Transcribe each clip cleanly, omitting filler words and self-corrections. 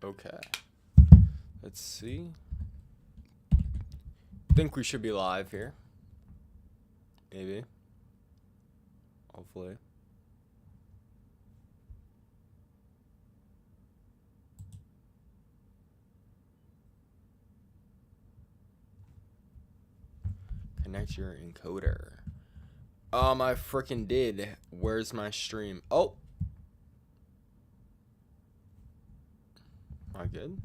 Okay. Let's see. Think we should be live here. Maybe. Hopefully. Connect your encoder. I freaking did. Where's my stream? Oh. Am I good?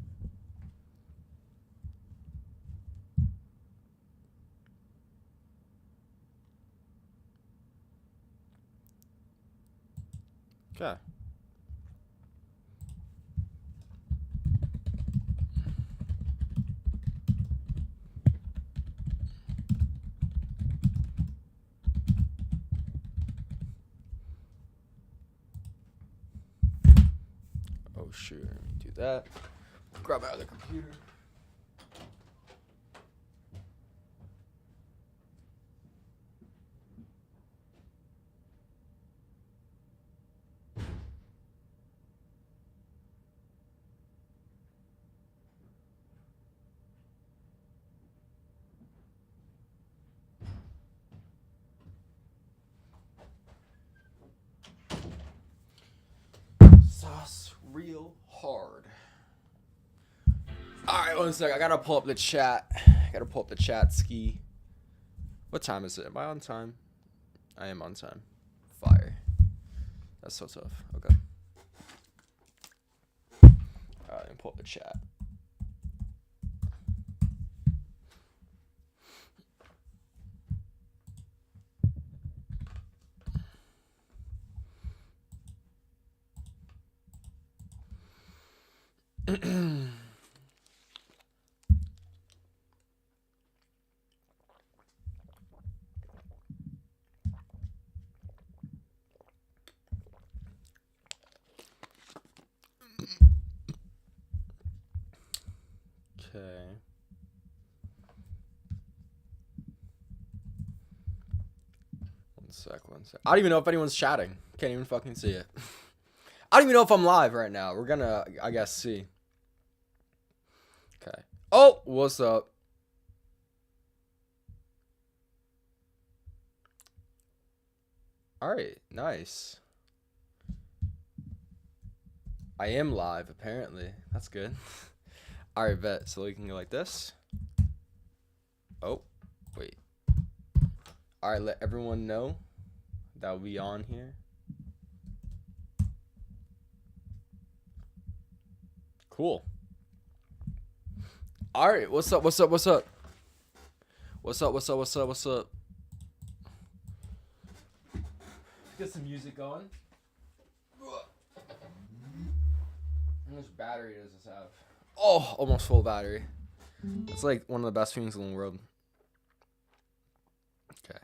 Okay. Oh shoot, let me do that. Grab my other computer. Sauce real hard. Alright, one sec. I gotta pull up the chat. Ski. What time is it? Am I on time? I am on time. Fire. That's so tough. Okay. Alright, let me pull up the chat. Okay. One sec. I don't even know if anyone's chatting. Can't even fucking see it. I don't even know if I'm live right now. We're gonna, I guess, see. Okay. Oh, what's up? Alright, nice. I am live, apparently. That's good. Alright, bet. So we can go like this. Oh, wait. Alright, let everyone know that we'll be on here. Cool. Alright, what's up? Get some music going. How much battery does this have? Oh, almost full battery. It's like one of the best things in the world. Okay.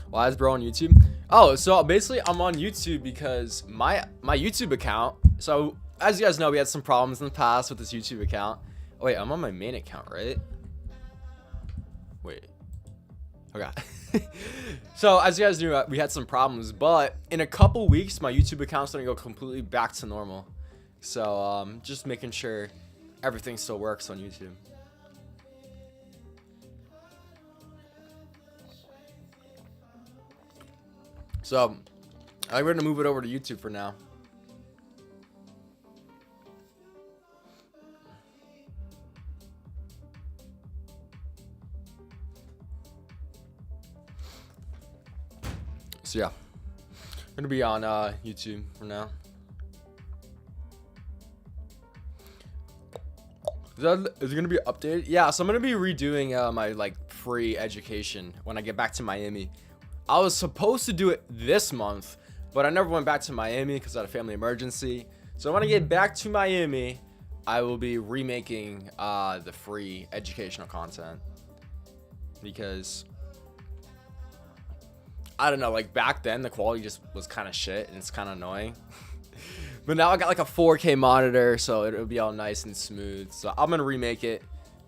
Why is bro on YouTube? Oh, so basically I'm on YouTube because my YouTube account. So as you guys know, we had some problems in the past with this YouTube account. Oh, wait, I'm on my main account, right? Wait. Okay. So as you guys knew, we had some problems, but in a couple weeks, my YouTube account's gonna go completely back to normal. So just making sure everything still works on YouTube. So I'm gonna move it over to YouTube for now. So yeah, I'm gonna be on YouTube for now. Is it gonna be updated? Yeah, so I'm gonna be redoing my like free education when I get back to Miami. I was supposed to do it this month, but I never went back to Miami because I had a family emergency. So when I get back to Miami, I will be remaking the free educational content because I don't know, like back then the quality just was kind of shit and it's kind of annoying. But now I got like a 4K monitor, so it'll be all nice and smooth. So I'm gonna remake it,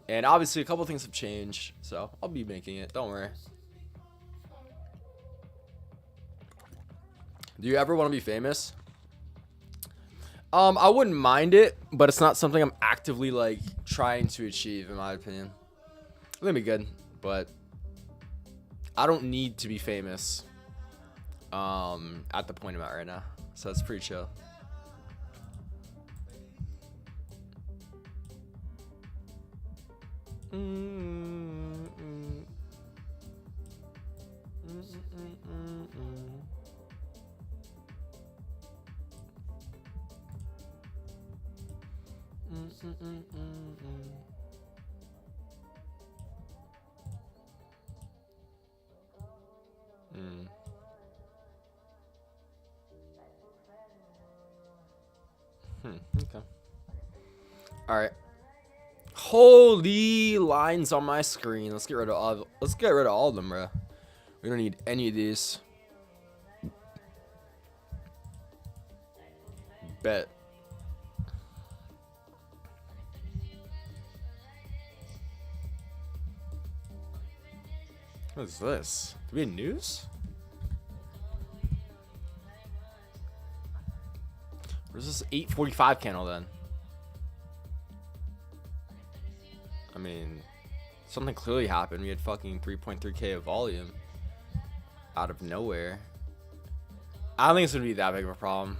and obviously a couple things have changed, so I'll be making it. Don't worry. Do you ever want to be famous? I wouldn't mind it, but it's not something I'm actively like trying to achieve, in my opinion. It's gonna be good, but I don't need to be famous. At the point I'm at right now, so it's pretty chill. Okay. All right. Holy lines on my screen. Let's get rid of all of them, bro. We don't need any of these. Bet. What is this? Do we have news? Where's this 8:45 candle then? I mean, something clearly happened. We had fucking 3.3K of volume out of nowhere. I don't think it's gonna be that big of a problem.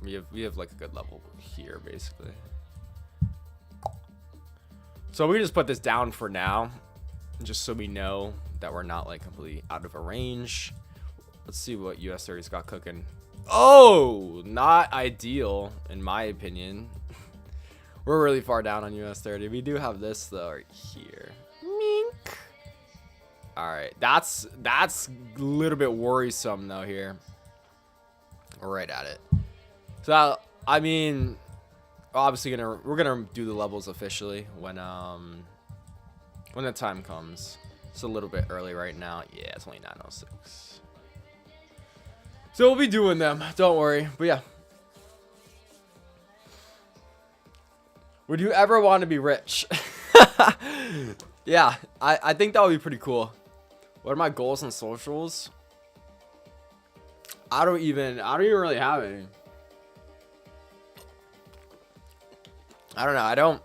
We have like a good level here, basically. So we can just put this down for now, just so we know that we're not like completely out of a range. Let's see what US 30's got cooking. Oh, not ideal in my opinion. We're really far down on US 30. We do have this though right here. Mink. All right, that's a little bit worrisome though here. We're right at it. So I mean, obviously we're gonna do the levels officially when the time comes. It's a little bit early right now. Yeah, it's only 9:06. So we'll be doing them. Don't worry. But yeah. Would you ever want to be rich? Yeah, I think that would be pretty cool. What are my goals on socials? I don't even really have any. I don't know.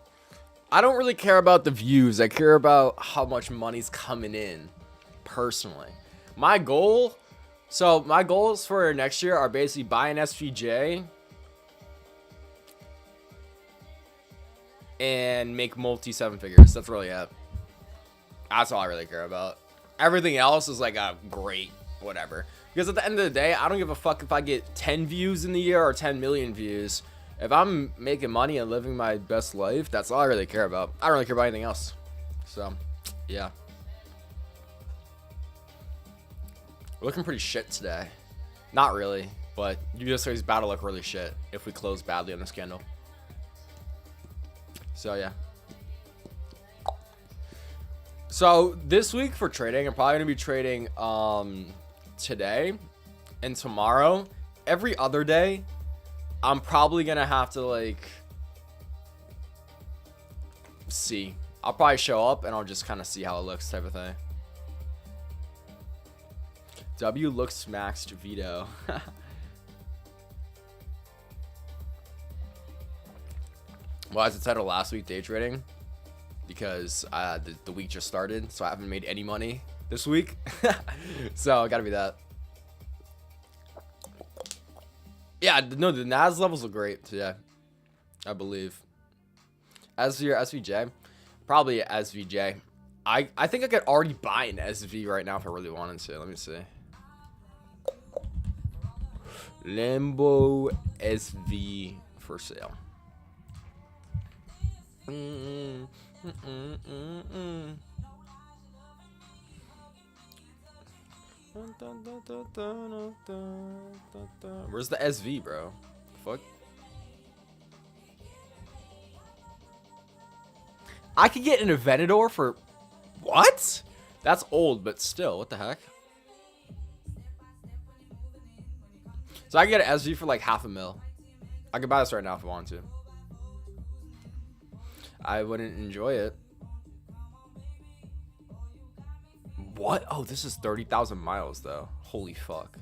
I don't really care about the views. I care about how much money's coming in personally. My goals for next year are basically buy an SVJ and make multi 7 figures. That's really it. That's all I really care about. Everything else is like a great whatever. Because at the end of the day, I don't give a fuck if I get 10 views in the year or 10 million views. If I'm making money and living my best life, that's all I really care about. I don't really care about anything else. So, yeah. We're looking pretty shit today. Not really, but USA's battle look really shit if we close badly on the scandal. So, yeah. So, this week for trading, I'm probably going to be trading today and tomorrow. Every other day, I'm probably going to have to, like, see. I'll probably show up and I'll just kind of see how it looks type of thing. W looks maxed veto. Well, as I said last week, day trading. Because the week just started, so I haven't made any money this week. So, gotta be that. Yeah, no, the NAS levels look great today, I believe. As for your SVJ, probably SVJ. I think I could already buy an SV right now if I really wanted to. Let me see. Lambo SV for sale. Where's the SV, bro? Fuck. I could get an Aventador for what? That's old, but still, what the heck? So I can get an SV for like $500,000. I could buy this right now if I want to. I wouldn't enjoy it. What? Oh, this is 30,000 miles though. Holy fuck.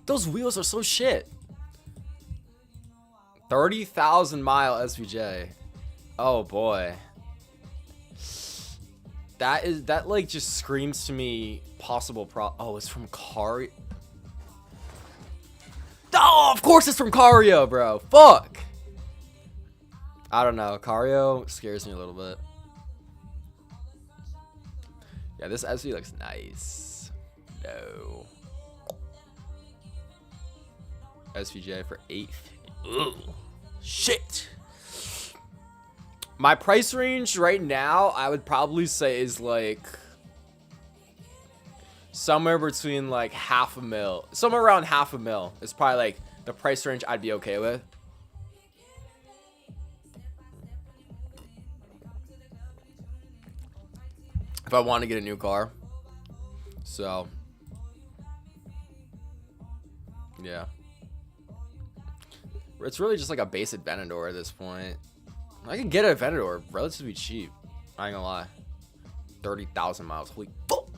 Those wheels are so shit. 30,000 mile SVJ. Oh boy. That like just screams to me possible oh, it's from Cario. Oh, of course it's from Cario, bro. Fuck. I don't know. Cario scares me a little bit. Yeah, this SV looks nice. No. SVJ for 8. Ugh. Shit. My price range right now, I would probably say is like somewhere between like $500,000. Somewhere around $500,000 is probably like the price range I'd be okay with. If I want to get a new car. So, yeah. It's really just like a basic Venador at this point. I can get a Venador relatively cheap. I ain't gonna lie. 30,000 miles. Holy fuck.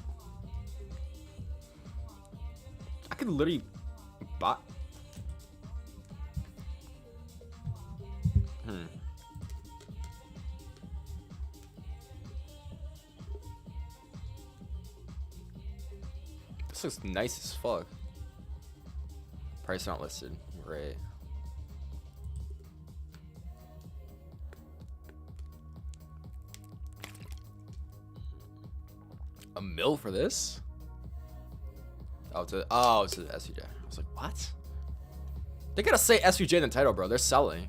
I could literally buy. This looks nice as fuck. Price not listed. Right. $1 million for this? Oh, it's the SVJ. I was like, what? They gotta say SVJ in the title, bro. They're selling.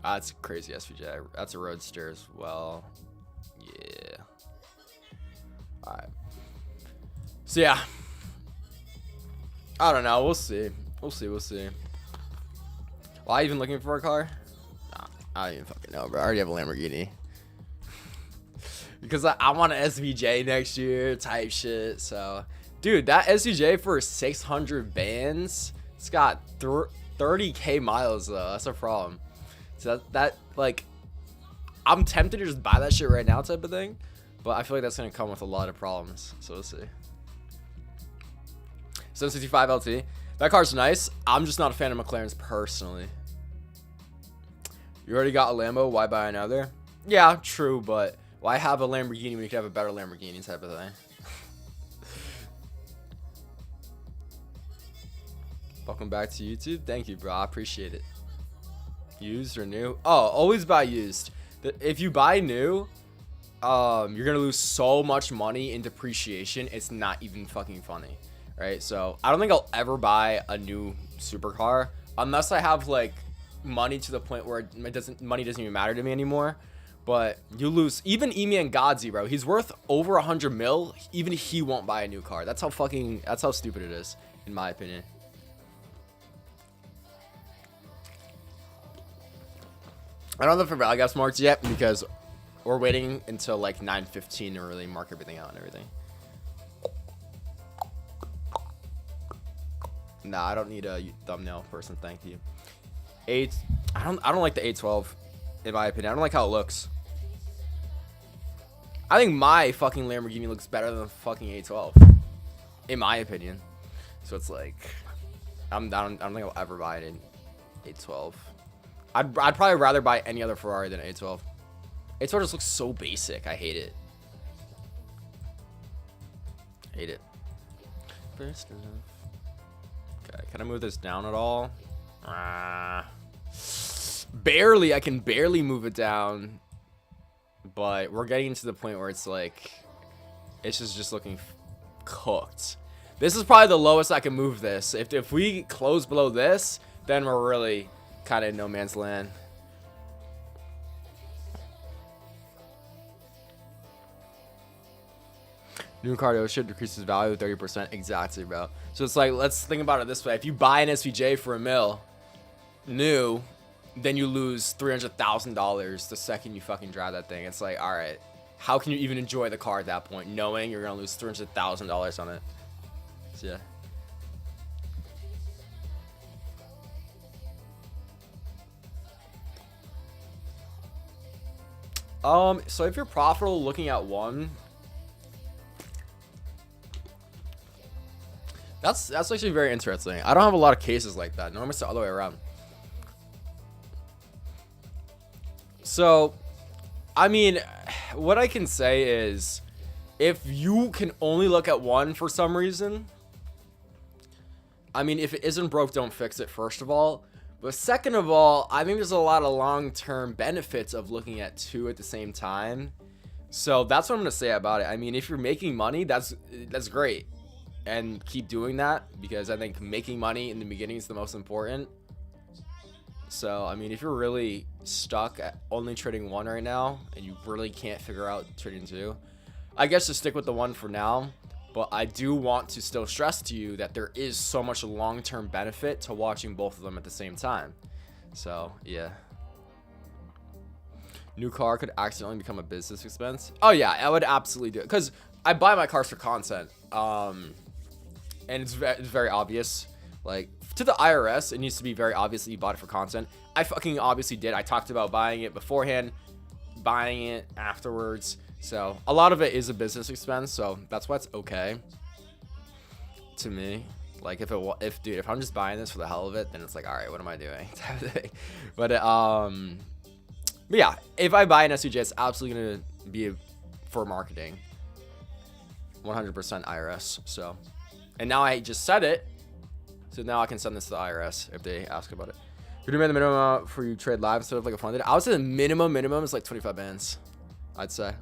That's a crazy SVJ. That's a Roadster as well. Yeah. Alright. So, yeah. I don't know. We'll see. We'll see. Why even looking for a car? Nah, I don't even fucking know, bro. I already have a Lamborghini. Because I want an SVJ next year type shit. So, dude, that SVJ for 600 bands, it's got 30K miles though. That's a problem. So that like, I'm tempted to just buy that shit right now type of thing. But I feel like that's going to come with a lot of problems. So we'll see. 765 LT. That car's nice. I'm just not a fan of McLaren's personally. You already got a Lambo. Why buy another? Yeah, true. But why have a Lamborghini when you could have a better Lamborghini type of thing? Welcome back to YouTube. Thank you, bro. I appreciate it. Used or new? Oh, always buy used. If you buy new, you're gonna lose so much money in depreciation. It's not even fucking funny, right? So I don't think I'll ever buy a new supercar unless I have like money to the point where money doesn't even matter to me anymore. But you lose. Even Emi and Godzi, bro, he's worth over 100 mil. Even he won't buy a new car. That's how stupid it is, in my opinion. I don't know if the Valley Gas marks yet because we're waiting until like 9:15 to really mark everything out and everything. Nah, I don't need a thumbnail person. Thank you. I don't like the A12, in my opinion. I don't like how it looks. I think my fucking Lamborghini looks better than the fucking A12, in my opinion. So it's like, I don't think I'll ever buy an A12. I'd probably rather buy any other Ferrari than an A12. A12 just looks so basic. I hate it. Hate it. First enough. Okay, can I move this down at all? Barely. I can barely move it down. But we're getting to the point where it's like, it's just looking cooked. This is probably the lowest I can move this. If we close below this, then we're really kind of in no man's land. New car should decrease its value 30%. Exactly, bro. So it's like, let's think about it this way. If you buy an SVJ for $1 million new, then you lose $300,000 the second you fucking drive that thing. It's like, all right, how can you even enjoy the car at that point, knowing you're gonna lose $300,000 on it? So yeah. So if you're profitable looking at one, that's actually very interesting. I don't have a lot of cases like that. Normally it's the other way around. So, I mean, what I can say is, if you can only look at one for some reason, I mean, if it isn't broke, don't fix it, first of all. But second of all, I think there's a lot of long-term benefits of looking at two at the same time. So that's what I'm going to say about it. I mean, if you're making money, that's great. And keep doing that, because I think making money in the beginning is the most important. So, I mean, if you're really stuck at only trading one right now, and you really can't figure out trading two, I guess just stick with the one for now. But I do want to still stress to you that there is so much long-term benefit to watching both of them at the same time. So, yeah. New car could accidentally become a business expense. Oh, yeah, I would absolutely do it. Because I buy my cars for content. And it's very obvious. Like, to the IRS, it needs to be very obvious that you bought it for content. I fucking obviously did. I talked about buying it beforehand, buying it afterwards. So a lot of it is a business expense, so that's why it's okay to me. Like, if I'm just buying this for the hell of it, then it's like, all right, what am I doing? But yeah, if I buy an SUJ, it's absolutely gonna be for marketing. 100% IRS. So, and now I just said it, so now I can send this to the IRS if they ask about it. You're doing the minimum amount for you trade live instead of like a funded. I would say the minimum is like 25 bands, I'd say.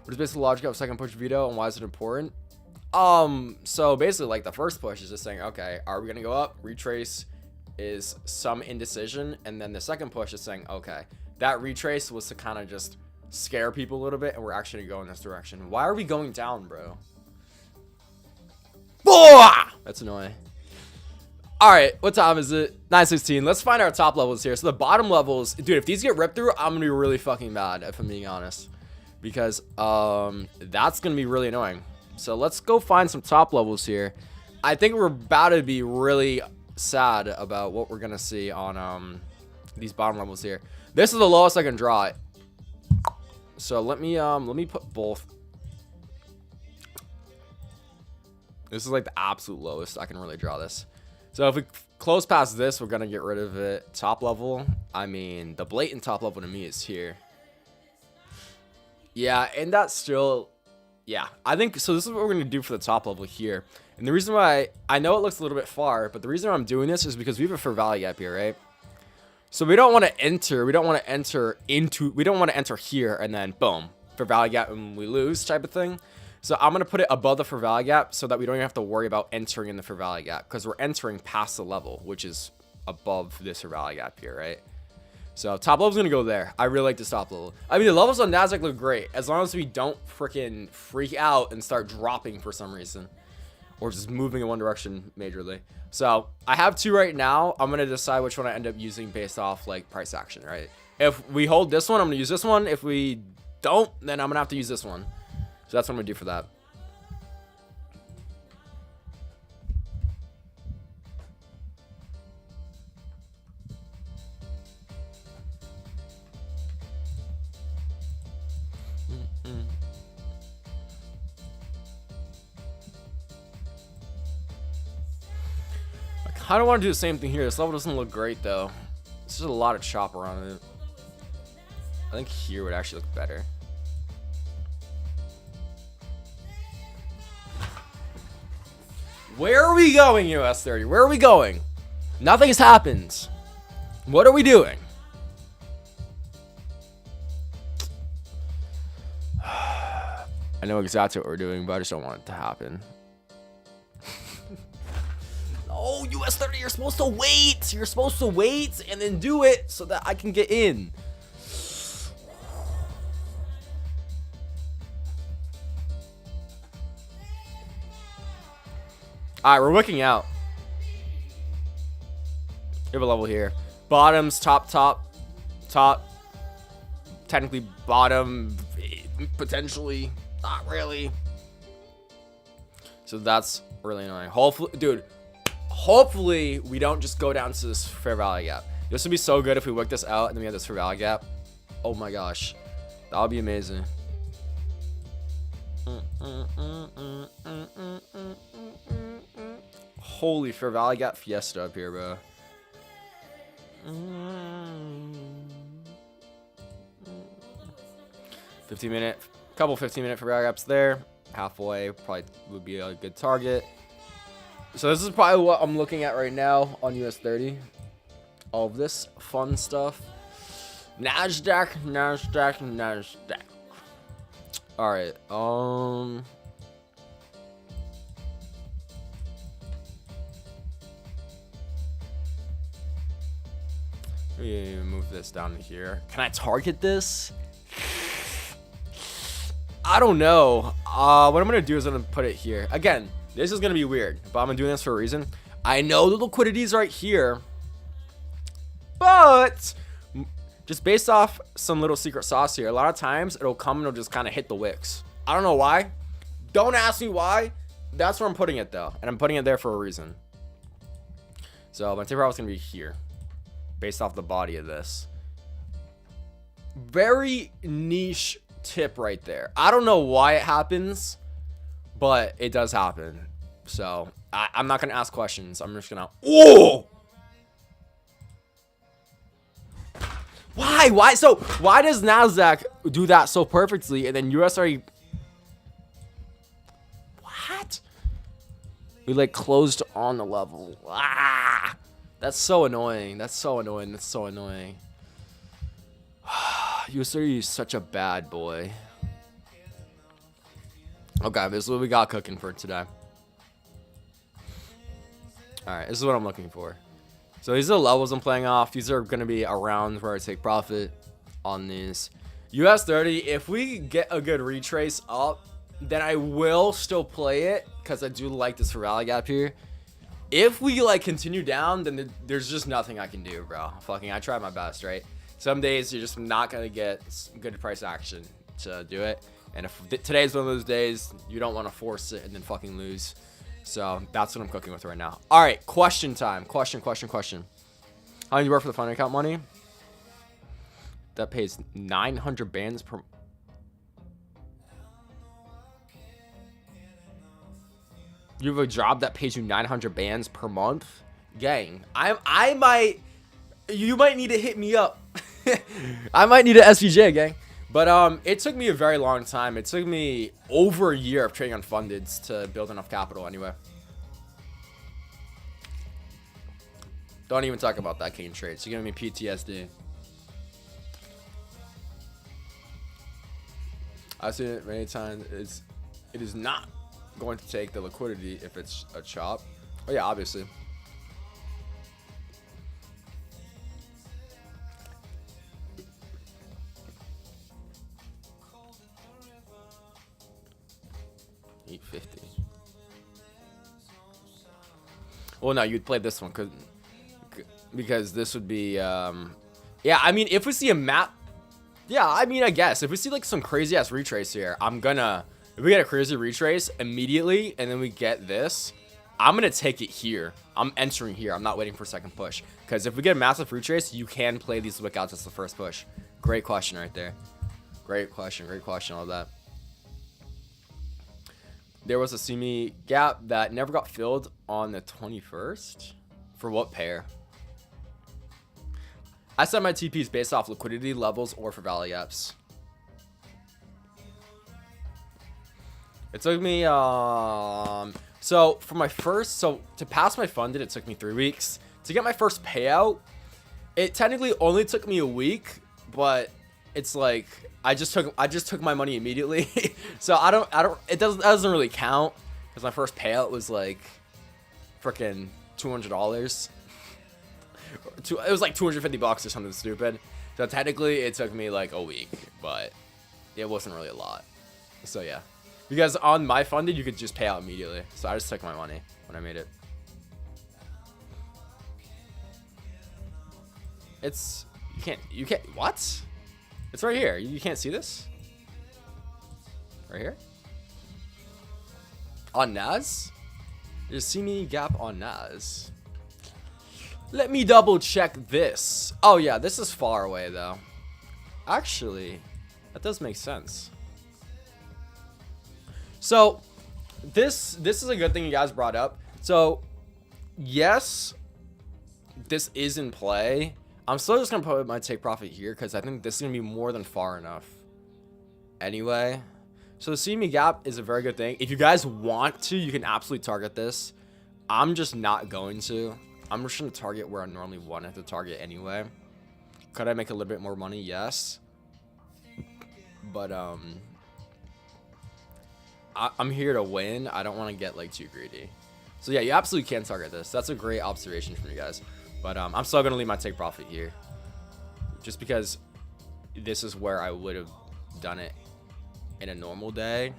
What is basically the logic of second push veto, and why is it important? So basically, like, the first push is just saying, okay, are we gonna go up? Retrace is some indecision, and then the second push is saying, okay, that retrace was to kind of just scare people a little bit, and we're actually going this direction. Why are we going down, bro? That's annoying. All right, what time is it? 9:16. Let's find our top levels here. So the bottom levels, dude, if these get ripped through, I'm gonna be really fucking mad, if I'm being honest, because that's gonna be really annoying. So let's go find some top levels here. I think we're about to be really sad about what we're gonna see on these bottom levels here. This is the lowest I can draw it. So let me put both. This is like the absolute lowest I can really draw this. So if we close past this, we're gonna get rid of it. Top level, I mean, the blatant top level to me is here. Yeah, and that's still, yeah, I think so. This is what we're gonna do for the top level here. And the reason why, I know it looks a little bit far, but the reason why I'm doing this is because we have a fair value gap here, right? So we don't want to enter, we don't want to enter here and then boom, fair value gap and we lose type of thing. So I'm going to put it above the fair value gap so that we don't even have to worry about entering in the fair value gap, because we're entering past the level, which is above this fair value gap here, right? So top level's going to go there. I really like this top level. I mean, the levels on NASDAQ look great as long as we don't freaking freak out and start dropping for some reason, or just moving in one direction majorly. So I have two right now. I'm going to decide which one I end up using based off like price action, right? If we hold this one, I'm going to use this one. If we don't, then I'm going to have to use this one. So that's what I'm going to do for that. I don't want to do the same thing here. This level doesn't look great though. This is a lot of chopper on it. I think here would actually look better. Where are we going, US 30? Where are we going? Nothing's happened. What are we doing? I know exactly what we're doing, but I just don't want it to happen. Oh, US 30, you're supposed to wait. You're supposed to wait and then do it so that I can get in. All right, we're looking out. If have a level here. Bottoms, top. Technically bottom, potentially, not really. So that's really annoying. Hopefully we don't just go down to this fair value gap. This would be so good if we work this out and then we have this fair value gap. Oh my gosh, that would be amazing. Holy fair value gap fiesta up here, bro. Couple 15-minute fair value gaps there. Halfway probably would be a good target. So this is probably what I'm looking at right now on US 30. All of this fun stuff. Nasdaq. All right. Let me move this down to here. Can I target this? I don't know. What I'm gonna do is I'm gonna put it here. Again, this is gonna be weird, but I'm doing this for a reason. I know the liquidity is right here, but just based off some little secret sauce here, a lot of times it'll come and it'll just kind of hit the wicks. I don't know why. Don't ask me why. That's where I'm putting it though, and I'm putting it there for a reason. So my taper out is gonna be here, based off the body of this. Very niche tip right there. I don't know why it happens, but it does happen. So I'm not gonna ask questions. I'm just gonna why so why does Nasdaq do that so perfectly and then US already what we like closed on the level? That's so annoying. US 30 is such a bad boy. Okay, this is what we got cooking for today. Alright, this is what I'm looking for. So these are the levels I'm playing off. These are going to be around where I take profit on these. US 30, if we get a good retrace up, then I will still play it because I do like this rally gap here. If we like continue down, then there's just nothing I can do, bro. I tried my best, right? Some days you're just not going to get good price action to do it. And if today's one of those days, you don't want to force it and then fucking lose. So that's what I'm cooking with right now. All right, question time. Question. How do you work for the fund account money? That pays 900 bands per... You have a job that pays you 900 bands per month? Gang, you might need to hit me up. I might need an SVJ, gang. But it took me a very long time. It took me over a year of trading on fundeds to build enough capital anyway. Don't even talk about that cane trade. It's giving me PTSD. I've seen it many times. It is not going to take the liquidity if it's a chop. Oh yeah, obviously. $850. Well, no, you'd play this one because this would be yeah, I mean, if we see a map, yeah, I mean, I guess if we see like some crazy ass retrace here, if we get a crazy retrace immediately and then we get this, I'm gonna take it here. I'm entering here. I'm not waiting for a second push, because if we get a massive retrace, you can play these wick outs as the first push. Great question right there. Great question, all that. There was a CME gap that never got filled on the 21st. For what pair? I set my TPs based off liquidity levels or for value gaps. It took me so to pass my funded, it took me 3 weeks. To get my first payout, it technically only took me a week, but it's like I just took my money immediately. So it doesn't really count because my first payout was like freaking $200. It was like $250 or something stupid. So technically it took me like a week, but it wasn't really a lot. So yeah, because on my funded you could just pay out immediately. So I just took my money when I made it. It's you can't what? It's right here. You can't see this? Right here? On Nas? Just see me gap on Nas. Let me double check this. Oh yeah, this is far away though. Actually, that does make sense. So this is a good thing you guys brought up. So yes, this is in play. I'm still just gonna put my take profit here because I think this is gonna be more than far enough. Anyway, so the see me gap is a very good thing. If you guys want to, you can absolutely target this. I'm just not going to. I'm just gonna target where I normally wanted to target anyway. Could I make a little bit more money? Yes. But I'm here to win. I don't want to get like too greedy. So yeah, you absolutely can target this. That's a great observation from you guys. But I'm still gonna leave my take profit here, just because this is where I would have done it in a normal day.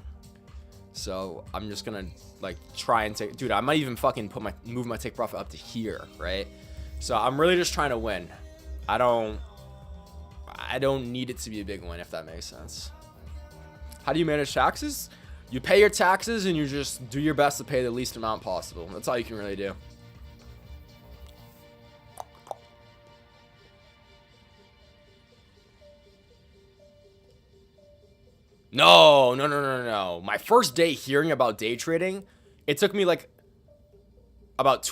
So I'm just gonna like try and take, dude, I might even fucking move my take profit up to here, right? So I'm really just trying to win. I don't need it to be a big win, if that makes sense. How do you manage taxes? You pay your taxes and you just do your best to pay the least amount possible. That's all you can really do. No. My first day hearing about day trading, it took me like about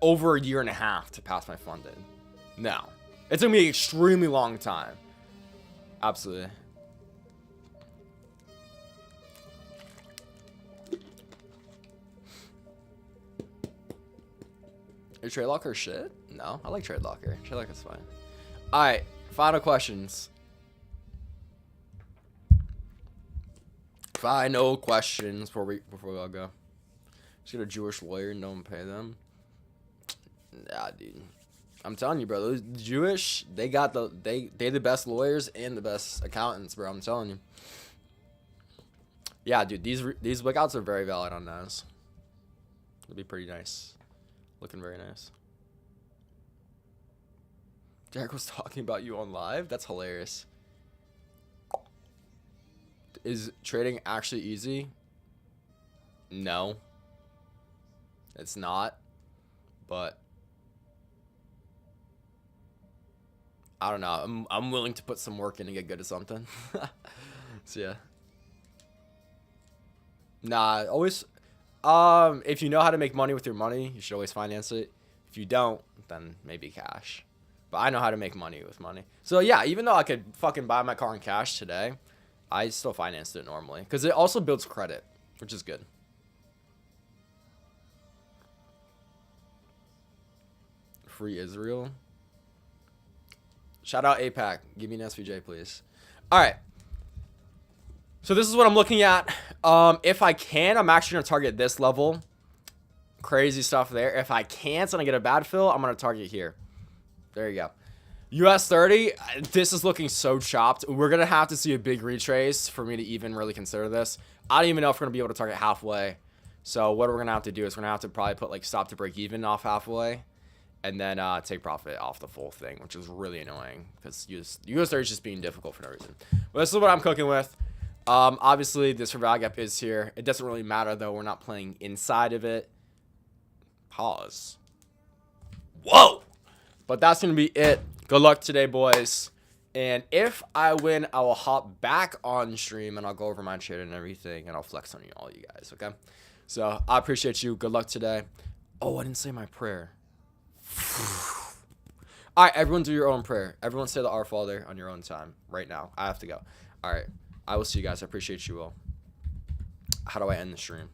over a year and a half to pass my funding. No, it took me an extremely long time. Absolutely. Is Trade Locker shit? No, I like Trade Locker. Trade Locker's fine. All right, final questions. Final questions before we all go. Just get a Jewish lawyer and don't pay them. Nah, dude. I'm telling you, bro. Those Jewish, they the best lawyers and the best accountants, bro. I'm telling you. Yeah, dude. These wickouts are very valid on Nas. It'll be pretty nice. Looking very nice. Derek was talking about you on live. That's hilarious. Is trading actually easy? No. It's not. But I don't know. I'm willing to put some work in and get good at something. So yeah. Nah, always if you know how to make money with your money, you should always finance it. If you don't, then maybe cash. But I know how to make money with money. So yeah, even though I could fucking buy my car in cash today, I still financed it normally because it also builds credit, which is good. Free Israel. Shout out APAC. Give me an SVJ, please. All right. So this is what I'm looking at. If I can, I'm actually going to target this level. Crazy stuff there. If I can't and I get a bad fill, I'm going to target here. There you go. US 30, this is looking so chopped. We're going to have to see a big retrace for me to even really consider this. I don't even know if we're going to be able to target halfway. So what we're going to have to do is we're going to have to probably put like stop to break even off halfway. And then take profit off the full thing, which is really annoying because US 30 is just being difficult for no reason. But this is what I'm cooking with. Obviously, this reval gap is here. It doesn't really matter, though. We're not playing inside of it. Pause. Whoa! But that's going to be it. Good luck today, boys. And if I win, I will hop back on stream, and I'll go over my trade and everything, and I'll flex on all you guys, okay? So, I appreciate you. Good luck today. Oh, I didn't say my prayer. All right, everyone do your own prayer. Everyone say the Our Father on your own time right now. I have to go. All right, I will see you guys. I appreciate you all. How do I end the stream?